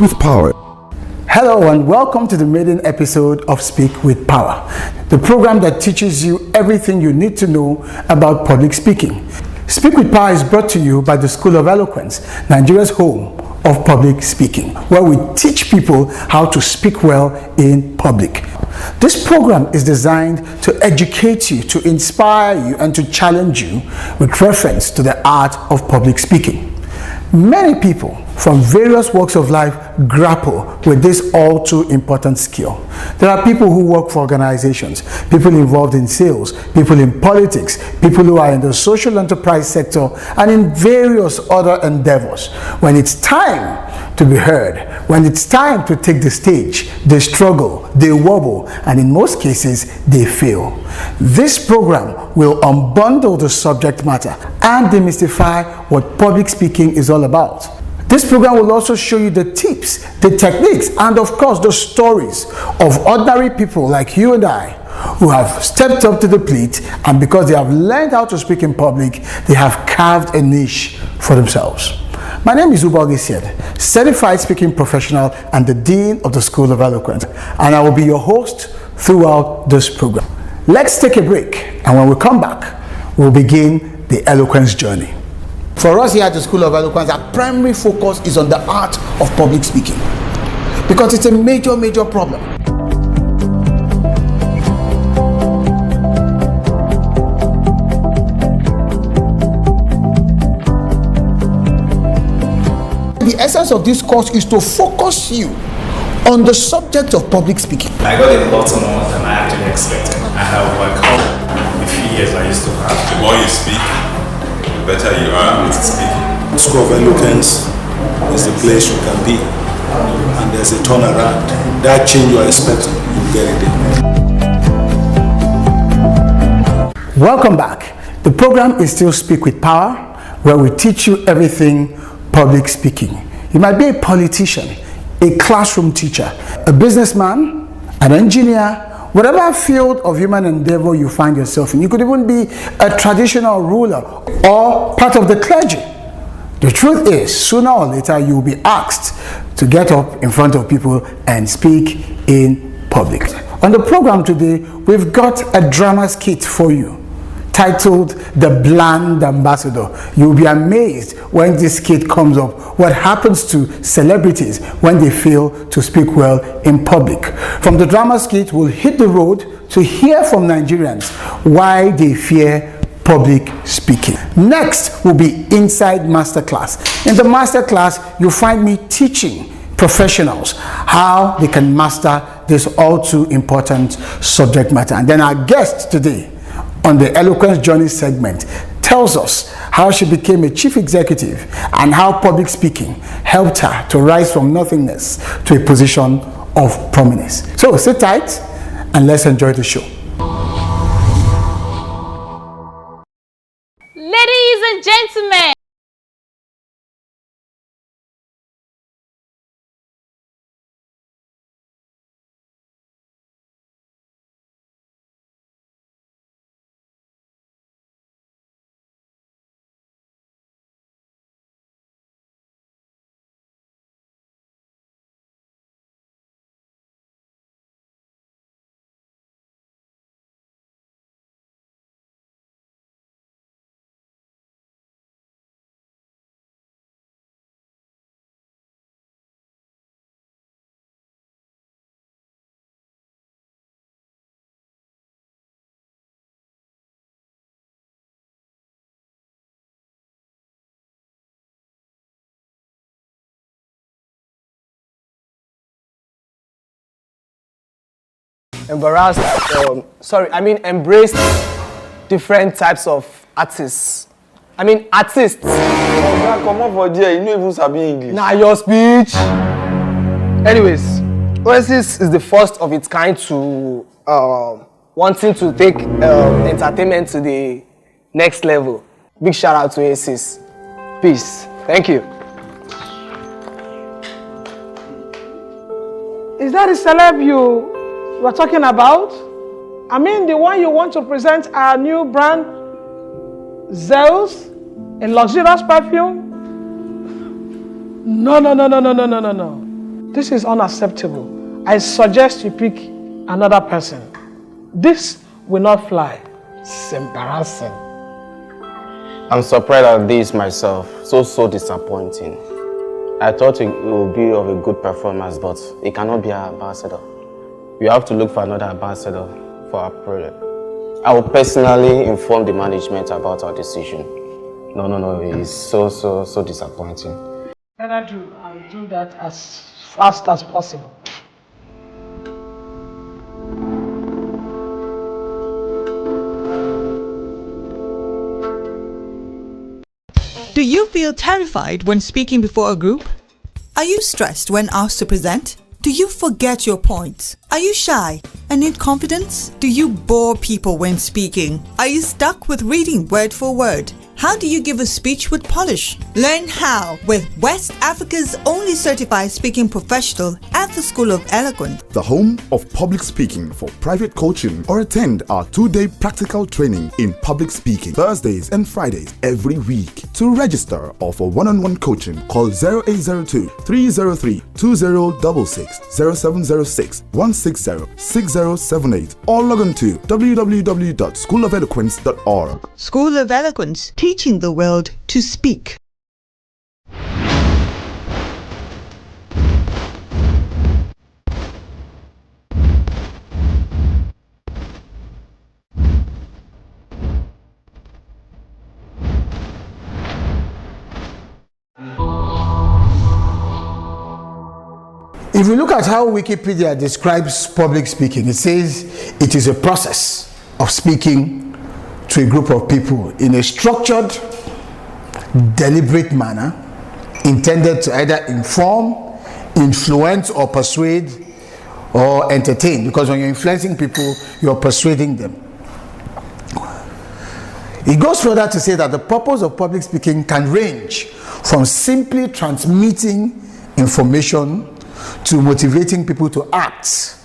with Power. Hello and welcome to the maiden episode of Speak with Power, the program that teaches you everything you need to know about public speaking. Speak with Power is brought to you by the School of Eloquence, Nigeria's home of public speaking, where we teach people how to speak well in public. This program is designed to educate you, to inspire you, and to challenge you with reference to the art of public speaking. Many people from various walks of life grapple with this all too important skill. There are people who work for organizations, people involved in sales, people in politics, people who are in the social enterprise sector, and in various other endeavors. When it's time to be heard, when it's time to take the stage, they struggle, they wobble, and in most cases, they fail. This program will unbundle the subject matter and demystify what public speaking is all about. This program will also show you the tips, the techniques, and of course the stories of ordinary people like you and I who have stepped up to the plate, and because they have learned how to speak in public, they have carved a niche for themselves. My name is Ubal Gisied, certified speaking professional and the Dean of the School of Eloquence, and I will be your host throughout this program. Let's take a break, and when we come back, we'll begin the eloquence journey. For us here at the School of Eloquence, our primary focus is on the art of public speaking because it's a major problem. The essence of this course is to focus you on the subject of public speaking. I got a lot more than I actually expected. I have overcome the fears I used to have. The more you speak, the better you are at speaking. School of Eloquence is the place you can be, and there's a turnaround. That change you are expecting, you get it there. Welcome back. The program is still Speak with Power, where we teach you everything public speaking. You might be a politician, a classroom teacher, a businessman, an engineer, whatever field of human endeavor you find yourself in. You could even be a traditional ruler or part of the clergy. The truth is, sooner or later, you will be asked to get up in front of people and speak in public. On the program today, we've got a drama skit for you titled The Bland Ambassador. You'll be amazed when this skit comes up, what happens to celebrities when they fail to speak well in public. From the drama skit, we'll hit the road to hear from Nigerians why they fear public speaking. Next will be Inside Masterclass. In the masterclass, you'll find me teaching professionals how they can master this all too important subject matter. And then our guest today on the Eloquence Journey segment tells us how she became a chief executive and how public speaking helped her to rise from nothingness to a position of prominence. So sit tight and let's enjoy the show. Ladies and gentlemen, embraced different types of artists. Artists. Come on for there, you know even sabi English. Nah, your speech. Anyways, Oasis is the first of its kind to wanting to take entertainment to the next level. Big shout out to Oasis. Peace. Thank you. Is that the celeb you were talking about? The one you want to present our new brand, Zeus, in luxurious perfume? No. This is unacceptable. I suggest you pick another person. This will not fly. It's embarrassing. I'm surprised at this myself. So disappointing. I thought it would be of a good performance, but it cannot be our ambassador. We have to look for another ambassador for our project. I will personally inform the management about our decision. No, it's so disappointing. I'll do that as fast as possible. Do you feel terrified when speaking before a group? Are you stressed when asked to present? Do you forget your points? Are you shy and need confidence? Do you bore people when speaking? Are you stuck with reading word for word? How do you give a speech with polish? Learn how with West Africa's only certified speaking professional at the School of Eloquence, the home of public speaking for private coaching, or attend our 2-day practical training in public speaking Thursdays and Fridays every week. To register or for one-on-one coaching, call 0802-303-2066, 0706-160-6078, or log on to www.schoolofeloquence.org. School of Eloquence, teaching the world to speak. If we look at how Wikipedia describes public speaking, it says it is a process of speaking to a group of people in a structured, deliberate manner intended to either inform, influence, or persuade or entertain. Because when you're influencing people, you're persuading them. It goes further to say that the purpose of public speaking can range from simply transmitting information to motivating people to act,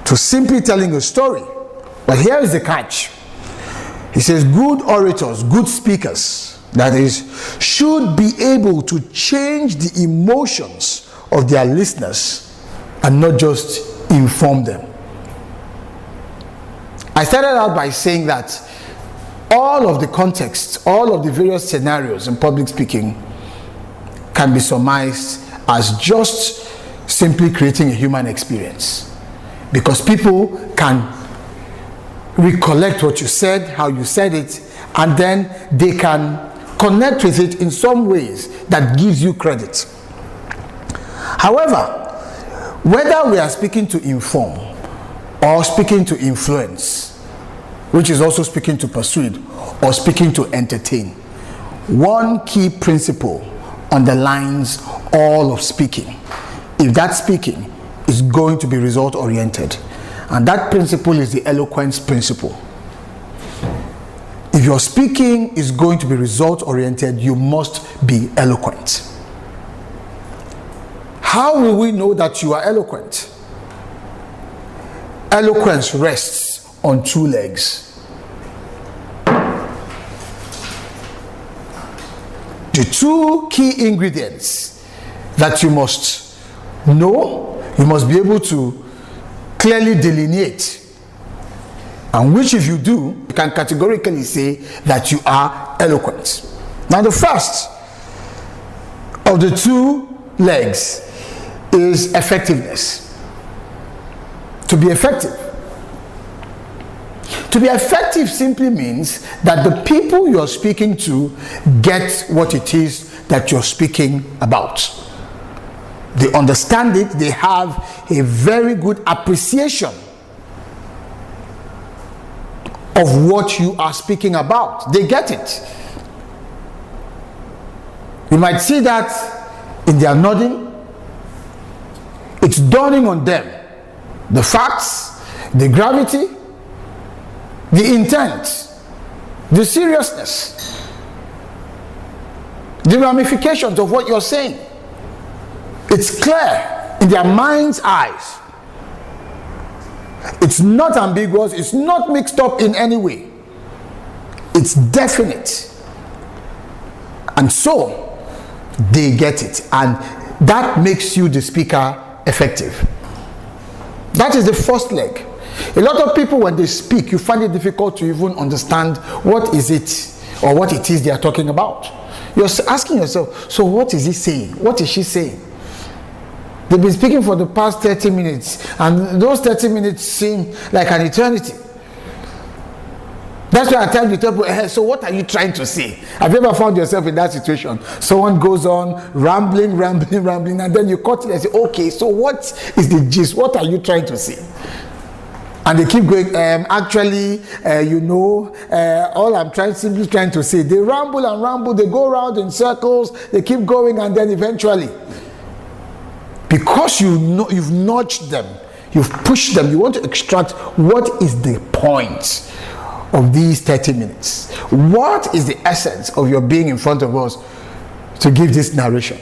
to simply telling a story. But here is the catch. He says good orators, good speakers, that is, should be able to change the emotions of their listeners and not just inform them. I started out by saying that all of the contexts, all of the various scenarios in public speaking can be surmised as just simply creating a human experience, because people can recollect what you said, how you said it, and then they can connect with it in some ways that gives you credit. However, whether we are speaking to inform or speaking to influence, which is also speaking to persuade or speaking to entertain, one key principle underlines all of speaking. If that speaking is going to be result oriented, and that principle is the eloquence principle. If your speaking is going to be result oriented, you must be eloquent. How will we know that you are eloquent? Eloquence rests on two legs. The two key ingredients that you must know, you must be able to clearly delineate, and which if you do, you can categorically say that you are eloquent. Now the first of the two legs is effectiveness. To be effective. To be effective simply means that the people you're speaking to get what it is that you're speaking about. They understand it, they have a very good appreciation of what you are speaking about. They get it. You might see that in their nodding. It's dawning on them. The facts, the gravity, the intent, the seriousness, the ramifications of what you're saying. It's clear in their mind's eyes. It's not ambiguous, it's not mixed up in any way. It's definite. And so they get it. And that makes you the speaker effective. That is the first leg. A lot of people, when they speak, you find it difficult to even understand what is it or what it is they are talking about. You're asking yourself, so what is he saying? What is she saying? They've been speaking for the past 30 minutes, and those 30 minutes seem like an eternity. That's why I tell people, so what are you trying to say? Have you ever found yourself in that situation? Someone goes on rambling, and then you cut it and say, okay, so what is the gist? What are you trying to say? And they keep going, all I'm simply trying to say. They ramble and ramble, they go around in circles, they keep going, and then eventually, because you've nudged them, you've pushed them, you want to extract what is the point of these 30 minutes. What is the essence of your being in front of us to give this narration?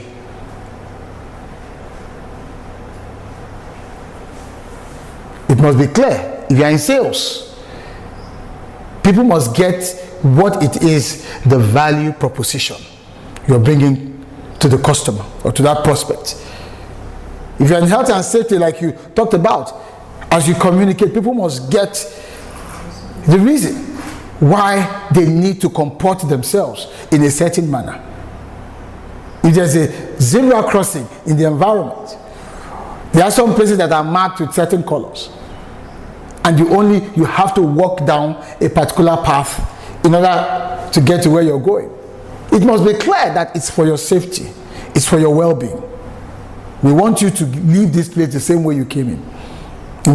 It must be clear. If you are in sales, people must get what it is, the value proposition you're bringing to the customer or to that prospect. If you're in health and safety, like you talked about, as you communicate, people must get the reason why they need to comport themselves in a certain manner. If there's a zebra crossing in the environment, there are some places that are marked with certain colors, and you have to walk down a particular path in order to get to where you're going. It must be clear that it's for your safety, it's for your well-being. We want you to leave this place the same way you came in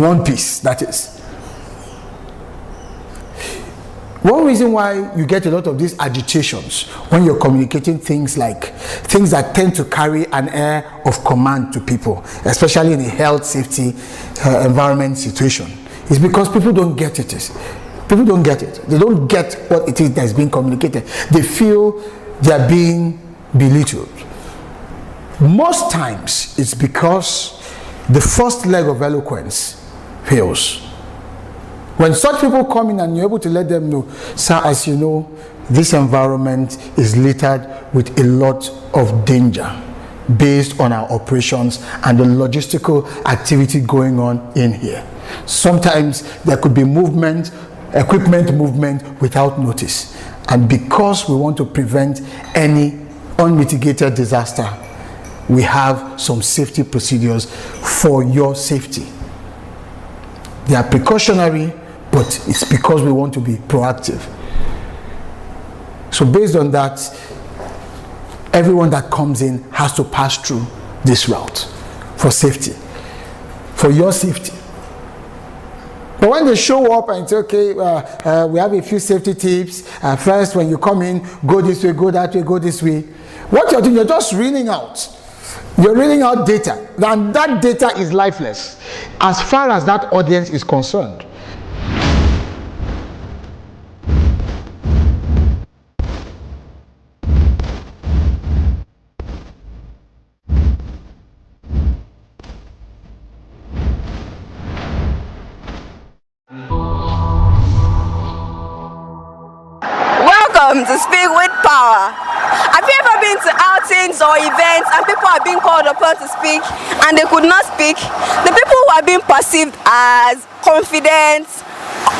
one piece, that is. One reason why you get a lot of these agitations when you're communicating things that tend to carry an air of command to people, especially in a health, safety, environment situation, is because people don't get it. People don't get it. They don't get what it is that's being communicated. They feel they're being belittled. Most times it's because the first leg of eloquence fails. When such people come in and you're able to let them know, sir, as you know, this environment is littered with a lot of danger based on our operations and the logistical activity going on in here. Sometimes there could be equipment movement without notice. And because we want to prevent any unmitigated disaster, we have some safety procedures for your safety. They are precautionary, but it's because we want to be proactive. So based on that, everyone that comes in has to pass through this route for safety, for your safety. But when they show up and say, okay, we have a few safety tips. First, when you come in, go this way, go that way, go this way. What you're doing, you're just reading out. You're reading out data. And that data is lifeless as far as that audience is concerned. Welcome to Speak with Power. Have you ever been to outings or events and people are being called upon to speak and they could not speak? The people who are being perceived as confident,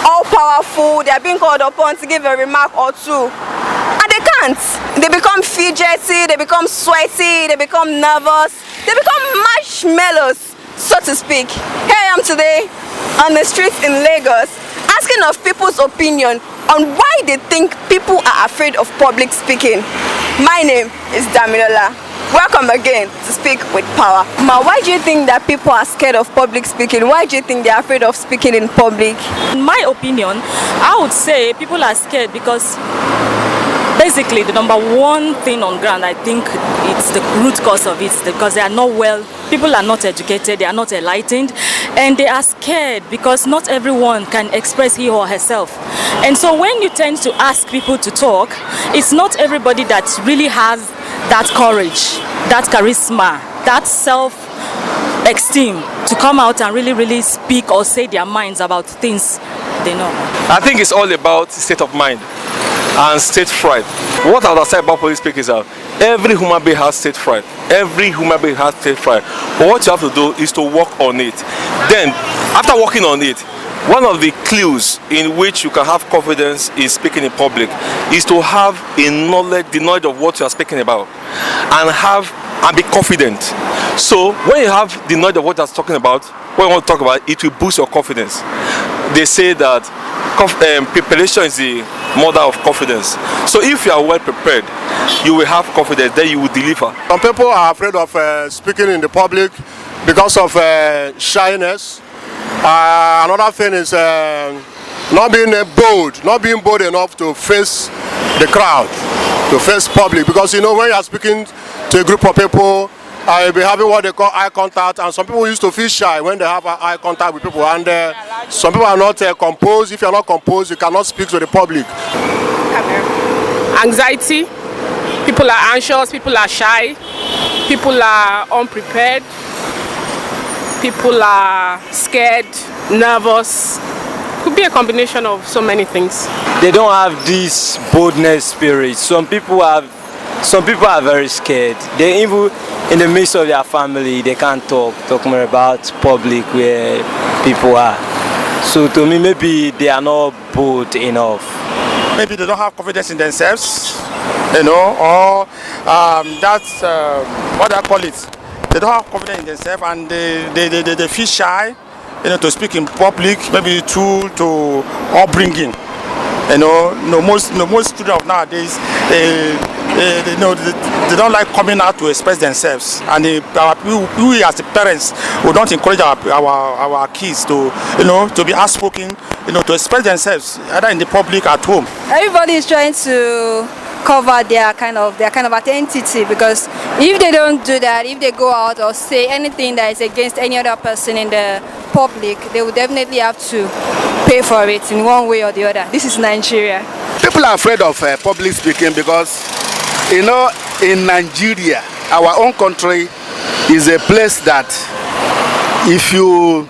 all-powerful, they are being called upon to give a remark or two. And they can't. They become fidgety, they become sweaty, they become nervous, they become marshmallows, so to speak. Here I am today on the streets in Lagos, asking of people's opinion on why they think people are afraid of public speaking. My name is Damilola. Welcome again to Speak with Power. Ma, why do you think that people are scared of public speaking? Why do you think they're afraid of speaking in public? In my opinion, I would say people are scared because basically the number one thing on ground, I think it's the root cause of it, because they are not people are not educated, they are not enlightened, and they are scared because not everyone can express he or herself. And so when you tend to ask people to talk, it's not everybody that really has that courage, that charisma, that self-esteem to come out and really speak or say their minds about things they know. I think it's all about state of mind and state fright. What I would say about public speaking is Every human being has stage fright. Every human being has stage fright. But what you have to do is to work on it. Then, after working on it, one of the clues in which you can have confidence in speaking in public is to have the knowledge of what you are speaking about, and be confident. So when you have the knowledge of what you are talking about, what you want to talk about, it will boost your confidence. They say that preparation is the mother of confidence. So if you are well prepared, you will have confidence, then you will deliver. Some people are afraid of speaking in the public because of shyness. Another thing is not being bold enough to face the crowd, to face public. Because when you are speaking to a group of people, you'll be having what they call eye contact, and some people used to feel shy when they have eye contact with people, and some people are not composed. If you are not composed, you cannot speak to the public. Anxiety, people are anxious, people are shy, people are unprepared, people are scared, nervous. Could be a combination of so many things. They don't have this boldness spirit. Some people are very scared. They even in the midst of their family, they can't talk more about public where people are. So to me, maybe they are not bold enough. Maybe they don't have confidence in themselves, or that's what I call it. They don't have confidence in themselves, and they feel shy, to speak in public. Maybe due to upbringing. Most students of nowadays, they don't like coming out to express themselves, and we as the parents, we don't encourage our kids to be outspoken, to express themselves either in the public at home. Everybody is trying to cover their kind of identity, because if they don't do that, if they go out or say anything that is against any other person in the public, they will definitely have to pay for it in one way or the other. This is Nigeria. People are afraid of public speaking because in Nigeria, our own country is a place that if you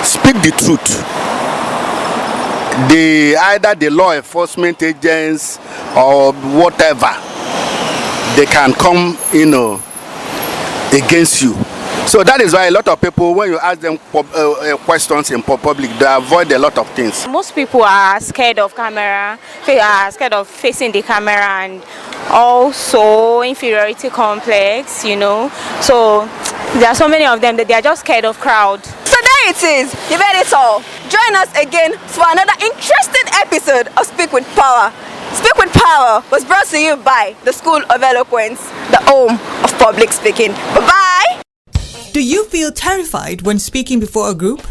speak the truth, either the law enforcement agents or whatever, they can come against you. So that is why a lot of people, when you ask them questions in public, they avoid a lot of things. Most people are scared of camera, are scared of facing the camera, and also inferiority complex, So there are so many of them that they are just scared of crowd. So there it is. You've heard it all. Join us again for another interesting episode of Speak with Power. Speak with Power was brought to you by the School of Eloquence, the home of public speaking. Bye-bye. Do you feel terrified when speaking before a group?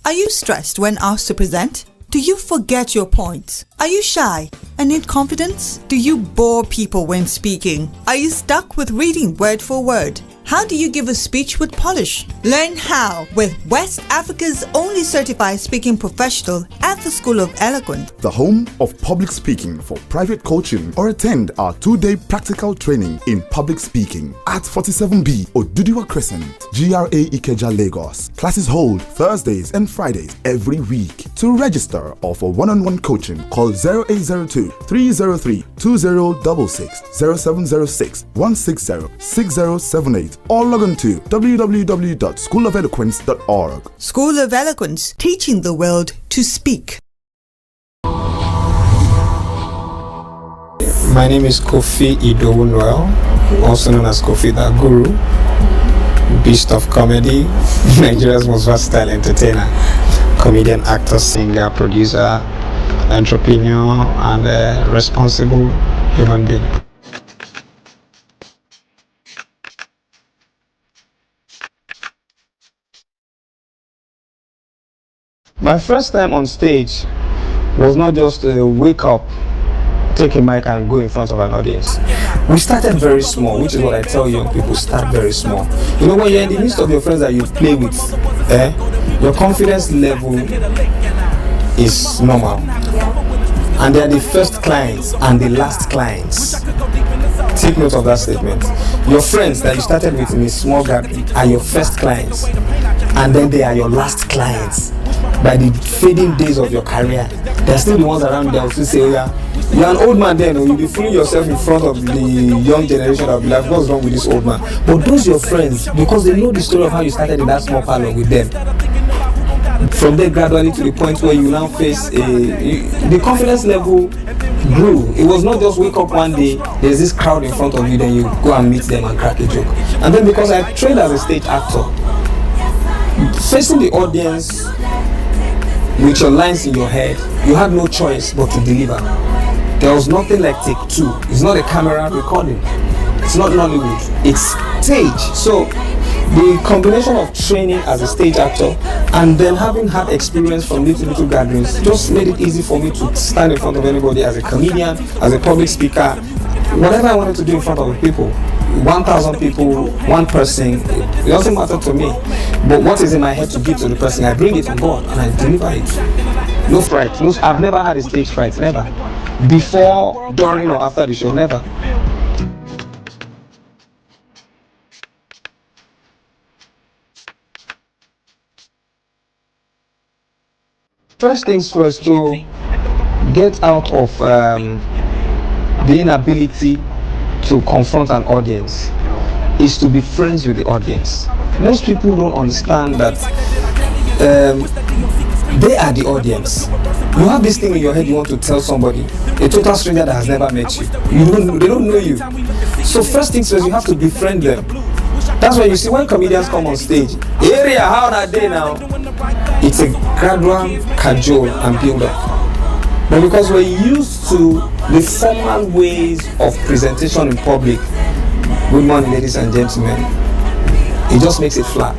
Are you stressed when asked to present? Do you forget your points? Are you shy and need confidence? Do you bore people when speaking? Are you stuck with reading word for word? How do you give a speech with polish? Learn how with West Africa's only certified speaking professional at the School of Eloquence, the home of public speaking for private coaching, or attend our 2-day practical training in public speaking at 47B Oduduwa Crescent, GRA Ikeja, Lagos. Classes hold Thursdays and Fridays every week. To register or for one-on-one coaching, call 0802 303 2066, 0706 160 6078, or log on to www.schoolofeloquence.org. School of Eloquence, teaching the world to speak. My name is Kofi Idowunwell, also known as Kofi the Guru, beast of comedy, Nigeria's most versatile entertainer, comedian, actor, singer, producer, entrepreneur, and a responsible human being. My first time on stage was not just a wake up, take a mic and go in front of an audience. We started very small, which is what I tell young people, start very small. When you're in the midst of your friends that you play with, your confidence level is normal. And they are the first clients and the last clients. Take note of that statement. Your friends that you started with in a small gap are your first clients, and then they are your last clients. by the fading days of your career, there are still the ones around there who say, oh yeah, you're an old man then, or you'll be fooling yourself in front of the young generation of life. What's wrong with this old man? But those your friends, because they know the story of how you started in that small parlor with them. From there, gradually to the point where you now face the confidence level grew. It was not just wake up one day, there's this crowd in front of you, then you go and meet them and crack a joke. And then because I trained as a stage actor, facing the audience with your lines in your head, you had no choice but to deliver. There was nothing like take two. It's not a camera recording. It's not Nollywood. It's stage. So the combination of training as a stage actor and then having had experience from little gatherings just made it easy for me to stand in front of anybody as a comedian, as a public speaker, whatever I wanted to do in front of people. 1,000 people, one person, it doesn't matter to me. But what is in my head to give to the person, I bring it on board and I deliver it. No fright. I've never had a stage fright, never. Before, during, or after the show, never. First things first, to get out of the inability to confront an audience is to be friends with the audience. Most people don't understand that they are the audience. You have this thing in your head you want to tell somebody, a total stranger that has never met you. They don't know you. So first things first, you have to befriend them. That's why you see when comedians come on stage, area, how are they now? It's a gradual cajole and build up. But because we're used to the formal ways of presentation in public, good morning ladies and gentlemen, it just makes it flat.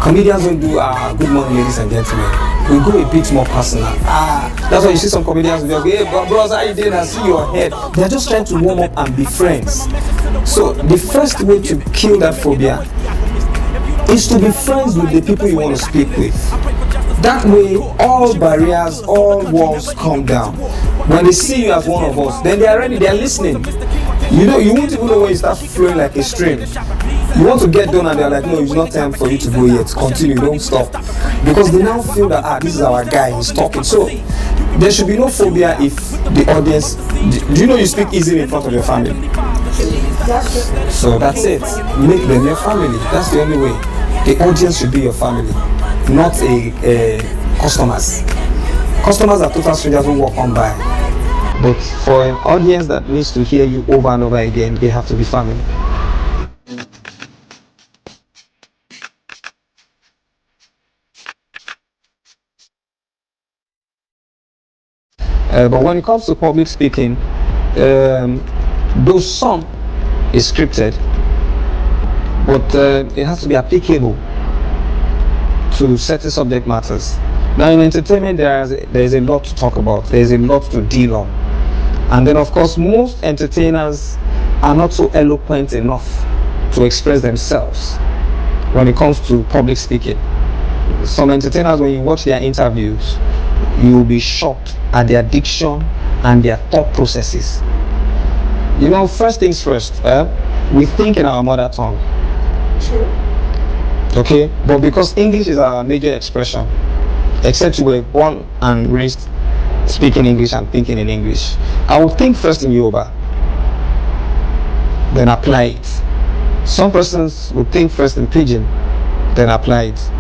Comedians don't do good morning ladies and gentlemen. We go a bit more personal. That's why you see some comedians will be like, hey bros, how you doing? I see your head. They're just trying to warm up and be friends. So the first way to kill that phobia is to be friends with the people you want to speak with. That way, all barriers, all walls come down. When they see you as one of us, then they are ready, they are listening. You won't even know when you start flowing like a stream. You want to get done and they're like, no, it's not time for you to go yet. Continue, don't stop. Because they now feel that, this is our guy, he's talking. So, there should be no phobia if the audience, do you know you speak easily in front of your family? So that's it. Make them your family. That's the only way. The audience should be your family, not a customers. Customers are total strangers who walk on by. But for an audience that needs to hear you over and over again, they have to be family. But when it comes to public speaking, though some is scripted, but it has to be applicable to certain subject matters. Now in entertainment, there is a lot to talk about, there is a lot to deal on. And then of course, most entertainers are not so eloquent enough to express themselves when it comes to public speaking. Some entertainers, when you watch their interviews, you will be shocked at their diction and their thought processes. First things first, we think in our mother tongue. True. Okay, but because English is our major expression, except you were born and raised speaking English and thinking in English, I would think first in Yoruba, then apply it. Some persons would think first in Pidgin, then apply it.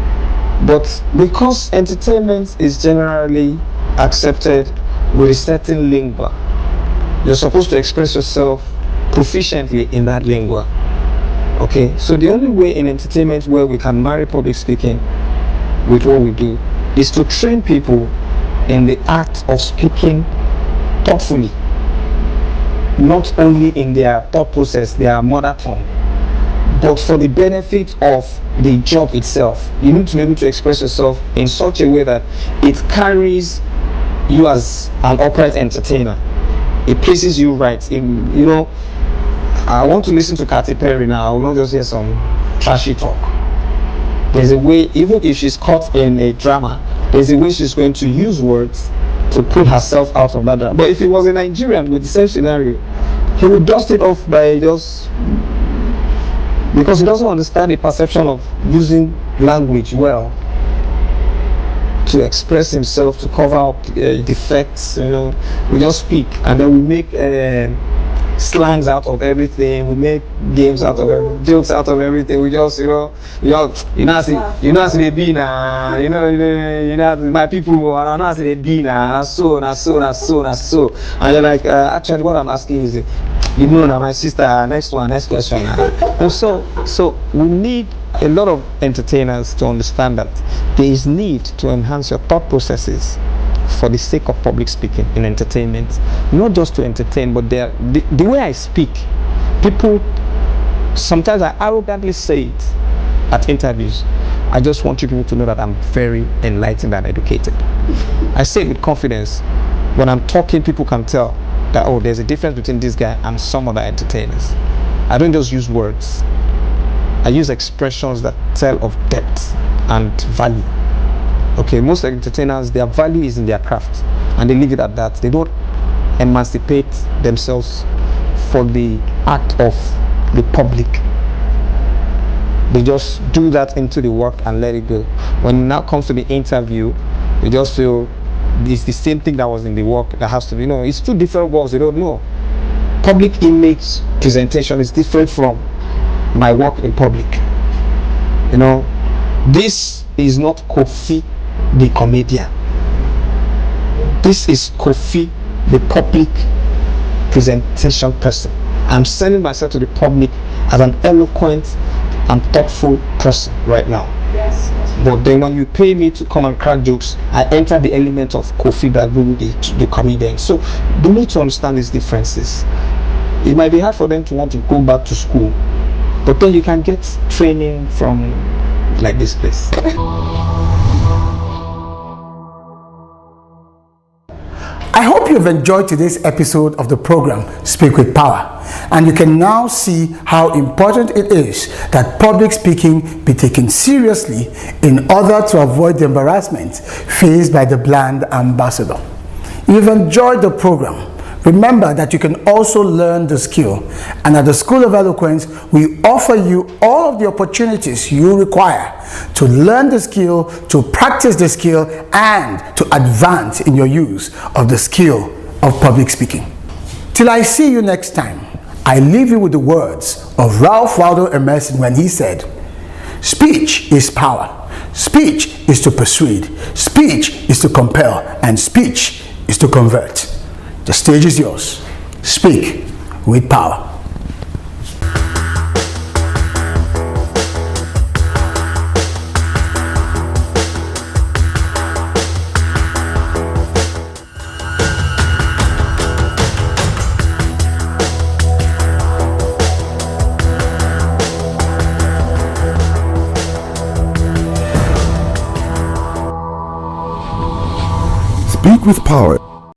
But because entertainment is generally accepted with a certain lingua, you're supposed to express yourself proficiently in that lingua. Okay, so the only way in entertainment where we can marry public speaking with what we do is to train people in the act of speaking thoughtfully, not only in their thought process, their mother tongue, but for the benefit of the job itself. You need to be able to express yourself in such a way that it carries you as an upright entertainer. It places you right. I want to listen to Katy Perry now. I will not just hear some trashy talk. There's a way, even if she's caught in a drama, there's a way she's going to use words to put herself out of that drama. But if it was a Nigerian with the same scenario, he would dust it off by just, because he doesn't understand the perception of using language well. to express himself, to cover up defects. We just speak, and then we make slangs out of everything. We make games out of everything, jokes out of everything. We just, as they be now. My people are not as they be now. So. And they're like, actually, what I'm asking is, my sister. Next question. And so we need a lot of entertainers to understand that there is need to enhance your thought processes for the sake of public speaking in entertainment, not just to entertain, but the way I speak, people sometimes I arrogantly say it at interviews. I just want you people to know that I'm very enlightened and educated. I say it with confidence. When I'm talking, people can tell that, oh, there's a difference between this guy and some other entertainers. I don't just use words. I use expressions that tell of depth and value. Okay, most entertainers, their value is in their craft, and they leave it at that. They don't emancipate themselves for the act of the public. They just do that into the work and let it go. When it now comes to the interview, they just feel it's the same thing that was in the work that has to be, it's two different works. They don't know. Public image presentation is different from my work in public. This is not Kofi the comedian. This is Kofi the public presentation person. I'm sending myself to the public as an eloquent and thoughtful person right now. Yes. But then when you pay me to come and crack jokes, I enter the element of Kofi Bagu, the comedian. So they need to understand these differences. It might be hard for them to want to go back to school, but then you can get training from like this place. I hope you've enjoyed today's episode of the program Speak with Power, and you can now see how important it is that public speaking be taken seriously in order to avoid the embarrassment faced by the bland ambassador. If you've enjoyed the program, remember that you can also learn the skill, and at the School of Eloquence, we offer you all of the opportunities you require to learn the skill, to practice the skill, and to advance in your use of the skill of public speaking. Till I see you next time, I leave you with the words of Ralph Waldo Emerson when he said, "Speech is power. Speech is to persuade. Speech is to compel, and speech is to convert." The stage is yours. Speak with power. Speak with Power